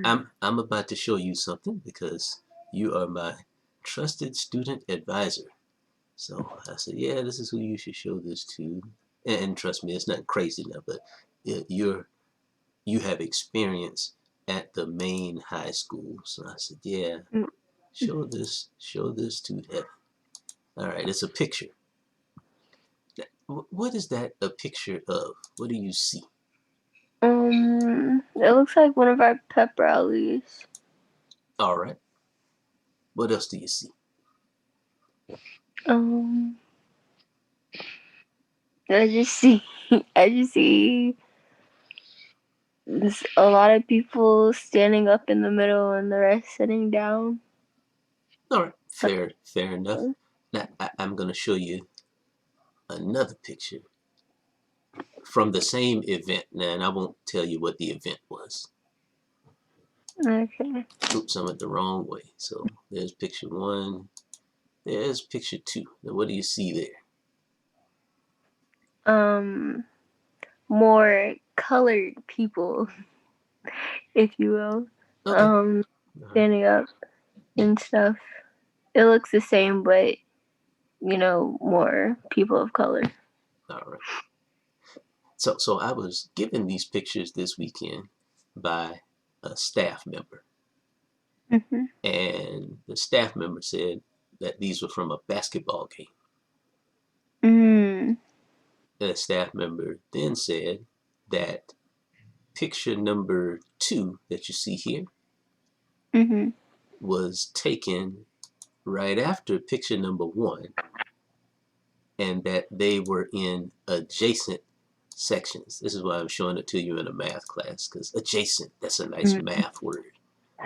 I'm about to show you something because you are my trusted student advisor. So I said, yeah, this is who you should show this to. And trust me, it's not crazy now, but you have experience at the main high school. So I said, yeah, Mm. show this to heaven. All right, it's a picture. What is that a picture of? What do you see? It looks like one of our pep rallies. All right, what else do you see? Um, I just see, I just see a lot of people standing up in the middle and the rest sitting down. All right, fair enough. Now I'm gonna show you another picture from the same event. Now, and I won't tell you what the event was. Okay. Oops, I went the wrong way. So there's picture one. There's picture two. Now, what do you see there? Um, More colored people, if you will, Okay. um, All right. standing up and stuff. It looks the same, but more people of color. All right. So I was given these pictures this weekend by a staff member, Mhm. and the staff member said that these were from a basketball game. Mm. The staff member then said that picture number two that you see here Mhm. was taken right after picture number one, and that they were in adjacent sections. This is why I'm showing it to you in a math class, because adjacent, that's a nice Mhm. math word.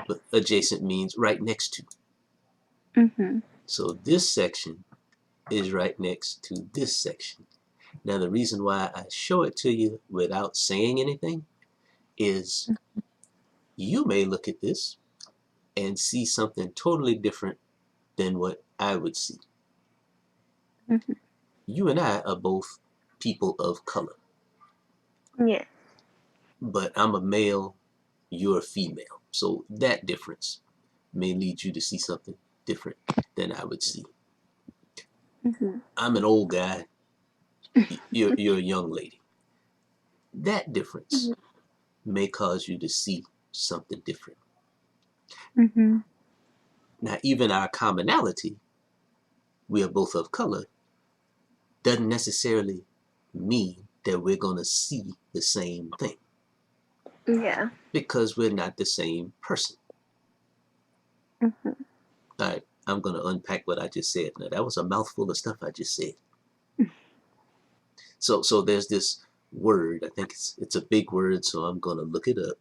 But adjacent means right next to. Mhm. So this section is right next to this section. Now, the reason why I show it to you without saying anything is you may look at this and see something totally different than what I would see. Mhm. You and I are both people of color, Yeah. but I'm a male, you're a female. So that difference may lead you to see something different than I would see. Mhm. I'm an old guy, you're a young lady. That difference may cause you to see something different. Mhm. Now, even our commonality, we are both of color, doesn't necessarily mean that we're going to see the same thing Yeah. because we're not the same person. Mhm. All right, I'm going to unpack what I just said. Now, that was a mouthful of stuff I just said. So there's this word. I think it's a big word, so I'm going to look it up.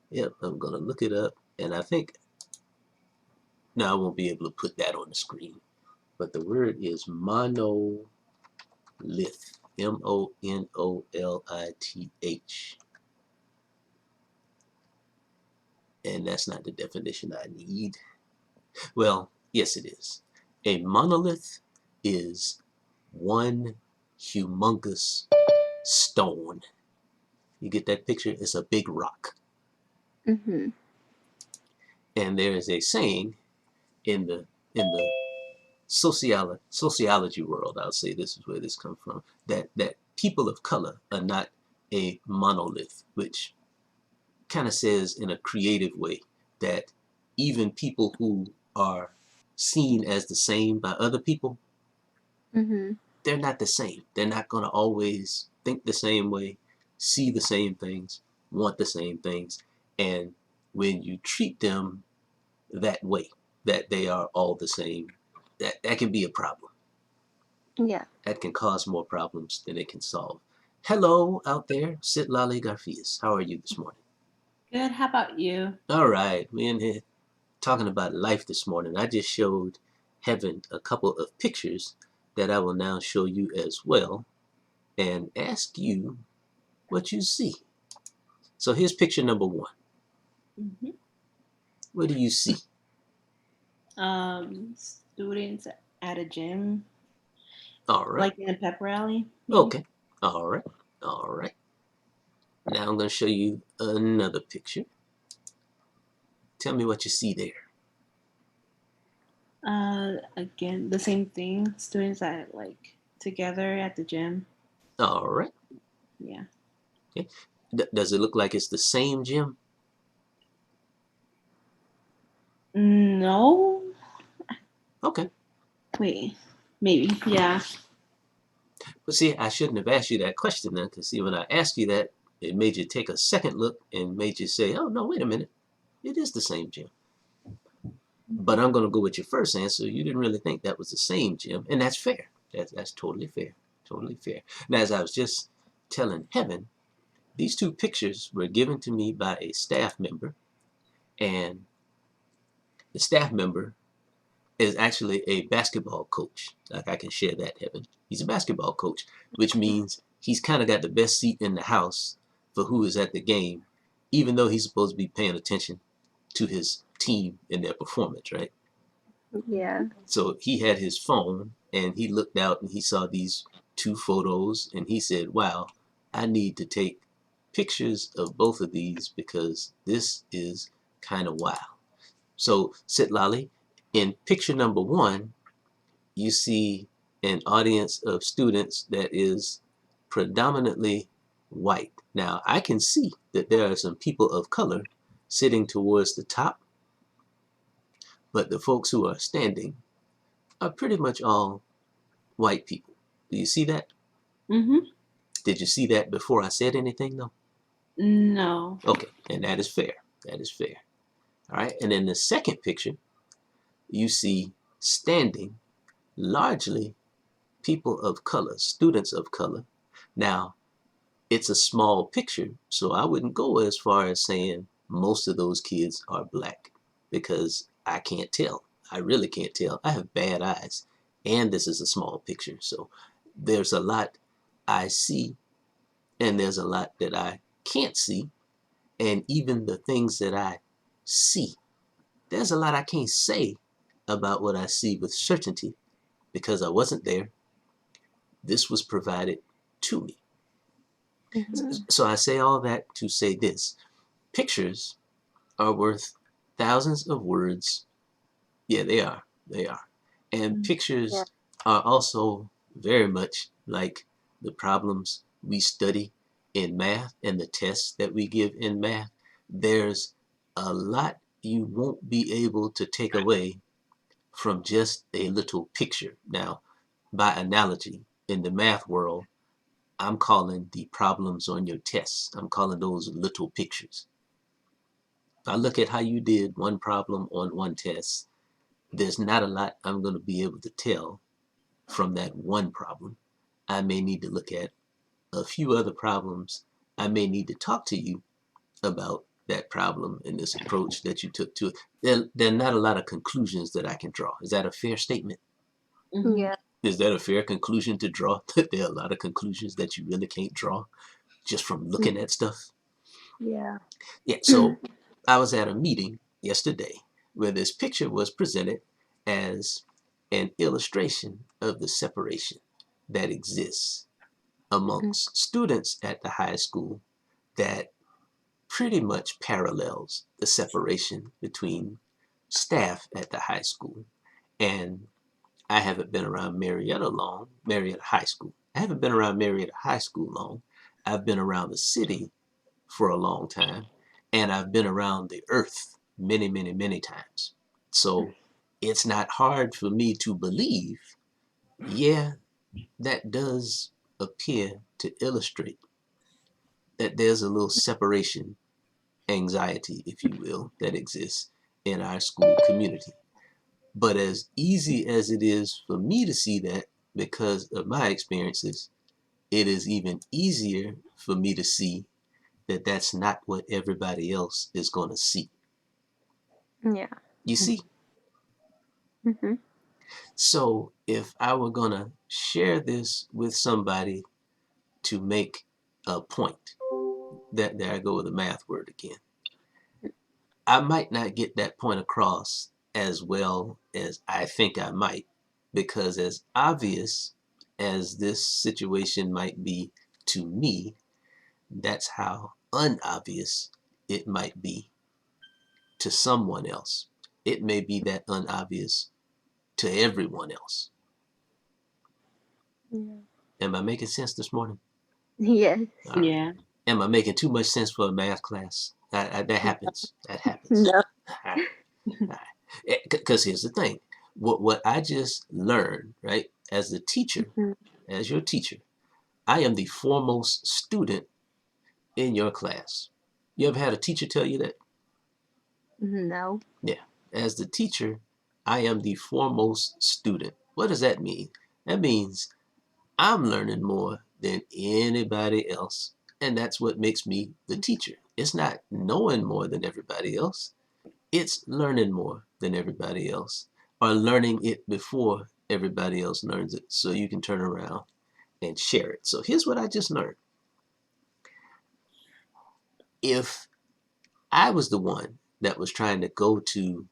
Yep, I'm going to look it up. And I think now I won't be able to put that on the screen. But the word is monolith. Monolith. And that's not the definition I need. Well, yes, it is. A monolith is one humongous stone. You get that picture? It's a big rock. Mhm. And there is a saying in the sociology world, I'll say this is where this comes from, that people of color are not a monolith, which kind of says in a creative way that even people who are seen as the same by other people, Mhm. they're not the same. They're not going to always think the same way, see the same things, want the same things. And when you treat them that way, that they are all the same, that can be a problem. Yeah. That can cause more problems than it can solve. Hello out there, Sit Lale Garfias. How are you this morning? Good. How about you? All right, we in here talking about life this morning. I just showed Heaven a couple of pictures that I will now show you as well and ask you what you see. So here's picture number one. hmm What do you see? Students at a gym, All right. like in a pep rally, maybe. Okay. All right. All right. Now I'm going to show you another picture. Tell me what you see there. Again, the same thing. Students that like together at the gym. All right. Yeah. Okay. Does it look like it's the same gym? No. Okay. Wait. Maybe. Yeah. But see, I shouldn't have asked you that question then, because see, when I asked you that, it made you take a second look and made you say, oh, no, wait a minute. It is the same gym. But I'm going to go with your first answer. You didn't really think that was the same gym, and that's fair. That's totally fair. Totally fair. Now, as I was just telling Heaven, these two pictures were given to me by a staff member, and the staff member is actually a basketball coach. Like, I can share that, Heaven. He's a basketball coach, which means he's kind of got the best seat in the house for who is at the game, even though he's supposed to be paying attention to his team and their performance, right? Yeah. So he had his phone and he looked out and he saw these two photos and he said, wow, I need to take pictures of both of these because this is kind of wild. So, Sitlali, in picture number one, you see an audience of students that is predominantly white. Now, I can see that there are some people of color sitting towards the top, but the folks who are standing are pretty much all white people. Do you see that? Mm-hmm. Did you see that before I said anything, though? No. Okay, and that is fair. That is fair. All right, and in the second picture, you see standing largely people of color, students of color. Now, it's a small picture, so I wouldn't go as far as saying most of those kids are black because I can't tell. I really can't tell. I have bad eyes, and this is a small picture, so there's a lot I see, and there's a lot that I can't see, and even the things that I see, there's a lot I can't say about what I see with certainty because I wasn't there. This was provided to me. Mm-hmm. So I say all that to say this. Pictures are worth thousands of words. Yeah, they are. They are. And Yeah. pictures are also very much like the problems we study in math and the tests that we give in math. There's a lot you won't be able to take away from just a little picture. Now, by analogy, in the math world, I'm calling the problems on your tests, I'm calling those little pictures. I look at how you did one problem on one test. There's not a lot I'm going to be able to tell from that one problem. I may need to look at a few other problems. I may need to talk to you about that problem and this approach that you took to it. There are not a lot of conclusions that I can draw. Is that a fair statement? Mm-hmm. Yeah. Is that a fair conclusion to draw? That there are a lot of conclusions that you really can't draw just from looking at stuff? Yeah. Yeah, so I was at a meeting yesterday where this picture was presented as an illustration of the separation that exists amongst students at the high school that pretty much parallels the separation between staff at the high school. And I haven't been around Marietta High School. I haven't been around Marietta High School long. I've been around the city for a long time, and I've been around the earth many, many, many times. So it's not hard for me to believe, yeah, that does appear to illustrate that there's a little separation anxiety, if you will, that exists in our school community. But as easy as it is for me to see that because of my experiences, it is even easier for me to see that that's not what everybody else is going to see. Yeah. You see? Mm-hmm. So if I were going to share this with somebody to make a point, that there I go with the math word again, I might not get that point across as well as I think I might, because as obvious as this situation might be to me, that's how unobvious it might be to someone else, it may be that unobvious to everyone else. Yeah. Am I making sense this morning? Yes. All right. Yeah. Am I making too much sense for a math class? That happens. That happens. No. All right. All right. Because here's the thing. What I just learned, right, as the teacher, Mhm. as your teacher, I am the foremost student in your class. You ever had a teacher tell you that? No. Yeah. As the teacher, I am the foremost student. What does that mean? That means I'm learning more than anybody else. And that's what makes me the teacher. It's not knowing more than everybody else. It's learning more than everybody else, or learning it before everybody else learns it, so you can turn around and share it. So here's what I just learned. If I was the one that was trying to go to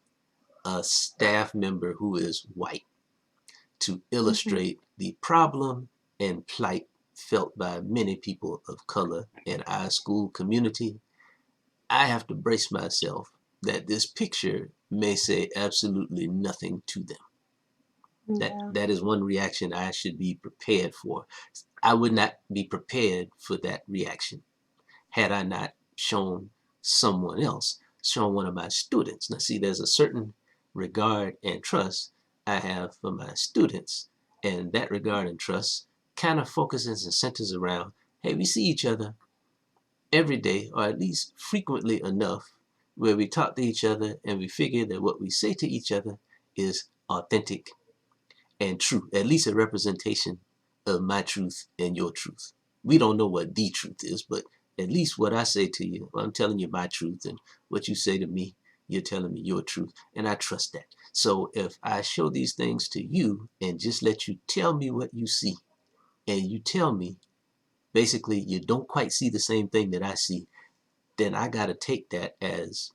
a staff member who is white to illustrate the problem and plight felt by many people of color in our school community, I have to brace myself that this picture may say absolutely nothing to them. Yeah. That is one reaction I should be prepared for. I would not be prepared for that reaction had I not shown someone else, shown one of my students. Now, see, there's a certain regard and trust I have for my students, and that regard and trust kind of focuses and centers around, hey, we see each other every day, or at least frequently enough, where we talk to each other and we figure that what we say to each other is authentic and true, at least a representation of my truth and your truth. We don't know what the truth is, but at least what I say to you, I'm telling you my truth, and what you say to me, you're telling me your truth, and I trust that. So if I show these things to you and just let you tell me what you see, and you tell me basically you don't quite see the same thing that I see, then I got to take that as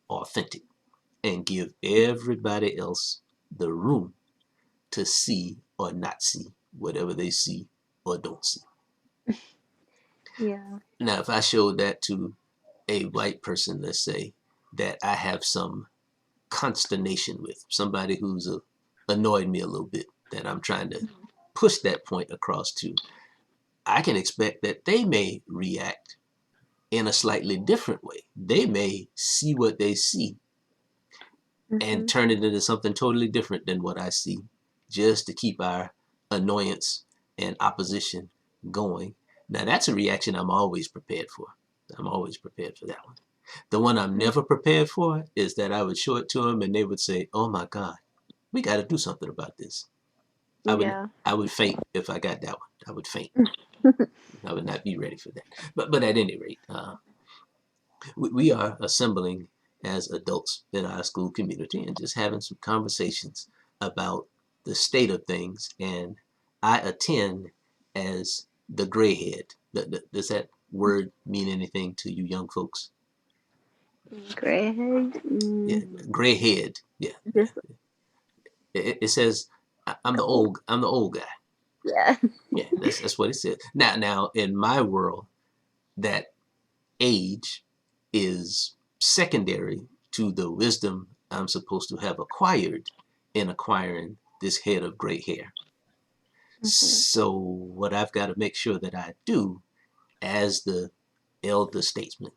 authentic and give everybody else the room to see or not see whatever they see or don't see. Yeah. Now, if I showed that to a white person, let's say, that I have some consternation with, somebody who's annoyed me a little bit, that I'm trying to push that point across to, I can expect that they may react in a slightly different way. They may see what they see and Mhm. turn it into something totally different than what I see, just to keep our annoyance and opposition going. Now, that's a reaction I'm always prepared for. I'm always prepared for that one. The one I'm never prepared for is that I would show it to them and they would say, "Oh my God, we got to do something about this." I would Yeah. I would faint if I got that one. I would faint. I would not be ready for that. But at any rate, we are assembling as adults in our school community and just having some conversations about the state of things. And I attend as the gray head. Does that word mean anything to you young folks? Gray head. Yeah, gray head. Yeah, yeah. Just It says I'm the old. old guy. Yeah. Yeah, that's what it says. Now in my world, that age is secondary to the wisdom I'm supposed to have acquired in acquiring this head of gray hair. Mhm. So, what I've got to make sure that I do as the elder statesman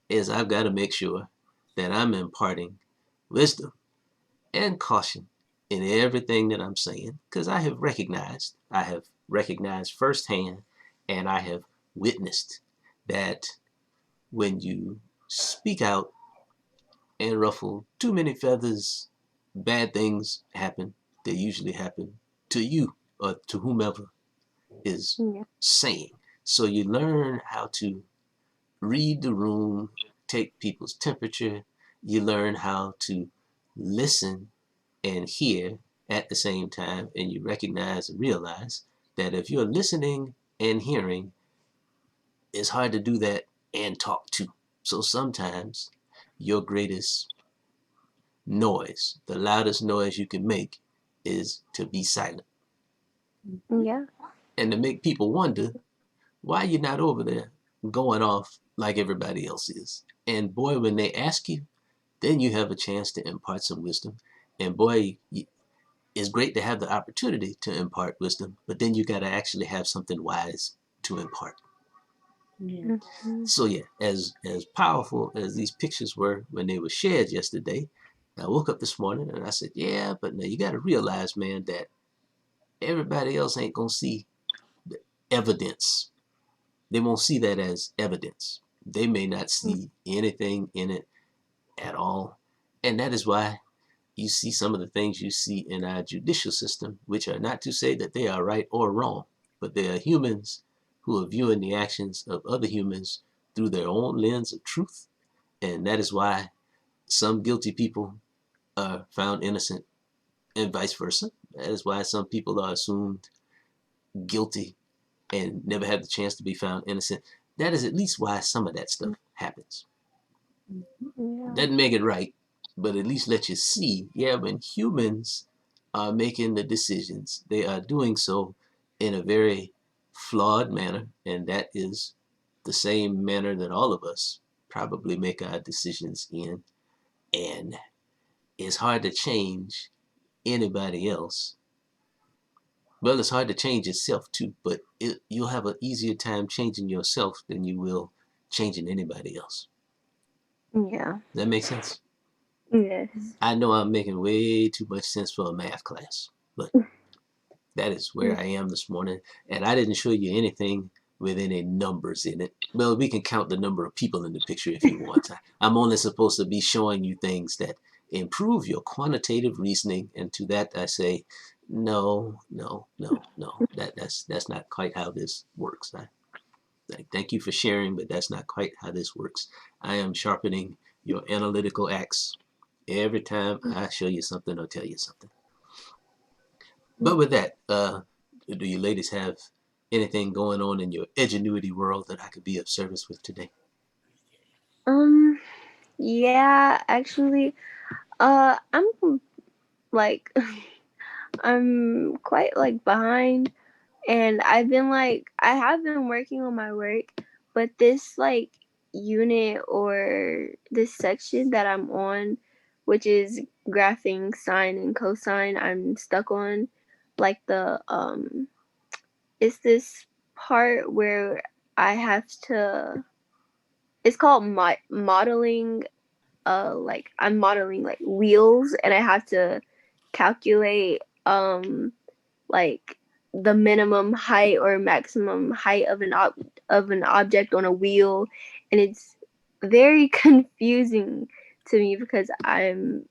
is I've got to make sure that I'm imparting wisdom and caution in everything that I'm saying, because I have recognized firsthand, and I have witnessed that when you speak out and ruffle too many feathers, bad things happen. They usually happen to you or to whomever is Yeah. saying. So you learn how to read the room, take people's temperature. You learn how to listen and hear at the same time. And you recognize and realize that if you're listening and hearing, it's hard to do that and talk too. So sometimes your greatest noise, the loudest noise you can make, is to be silent Yeah. and to make people wonder why you're not over there going off like everybody else is. And boy, when they ask you, then you have a chance to impart some wisdom. And boy, it's great to have the opportunity to impart wisdom, but then you got to actually have something wise to impart. Yeah. So yeah, as powerful as these pictures were when they were shared yesterday, I woke up this morning and I said, yeah, but now you got to realize, man, that everybody else ain't gonna see the evidence. They won't see that as evidence. They may not see anything in it at all, and that is why you see some of the things you see in our judicial system, which are not to say that they are right or wrong, but they are humans who are viewing the actions of other humans through their own lens of truth. And that is why some guilty people are found innocent and vice versa. That is why some people are assumed guilty and never have the chance to be found innocent. That is at least why some of that stuff happens. Yeah. Doesn't make it right, but at least let you see, yeah, when humans are making the decisions, they are doing so in a very flawed manner, and that is the same manner that all of us probably make our decisions in. And it's hard to change anybody else. Well, it's hard to change yourself too, but you'll have an easier time changing yourself than you will changing anybody else. Yeah. Does that make sense? Yes. I know I'm making way too much sense for a math class, but that is where I am this morning. And I didn't show you anything with any numbers in it. Well, we can count the number of people in the picture if you want. I'm only supposed to be showing you things that improve your quantitative reasoning. And to that I say, no, no, no, no. That's not quite how this works. Thank you for sharing, but that's not quite how this works. I am sharpening your analytical axe every time I show you something or tell you something. But with that, do you ladies have anything going on in your edgenuity world that I could be of service with today? Yeah, actually, I'm like, I'm quite like behind, and I have been working on my work, but this like unit or this section that I'm on, which is graphing sine and cosine, I'm stuck on. Like it's this part where I have to. It's called modeling. Like I'm modeling like wheels, and I have to calculate like the minimum height or maximum height of of an object on a wheel, and it's very confusing to me because I'm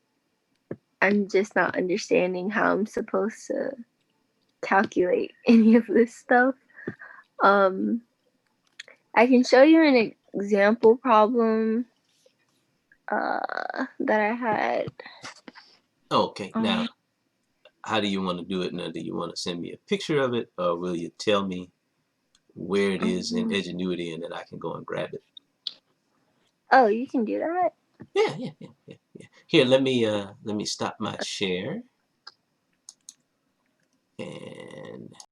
just not understanding how I'm supposed to calculate any of this stuff. um I can show you an example problem that I had. Okay, now um how do you want to do it now? Do you want to send me a picture of it, or will you tell me where it is in um, edgenuity and then I can go and grab it? oh, you can do that. Yeah. Here, let me stop my share and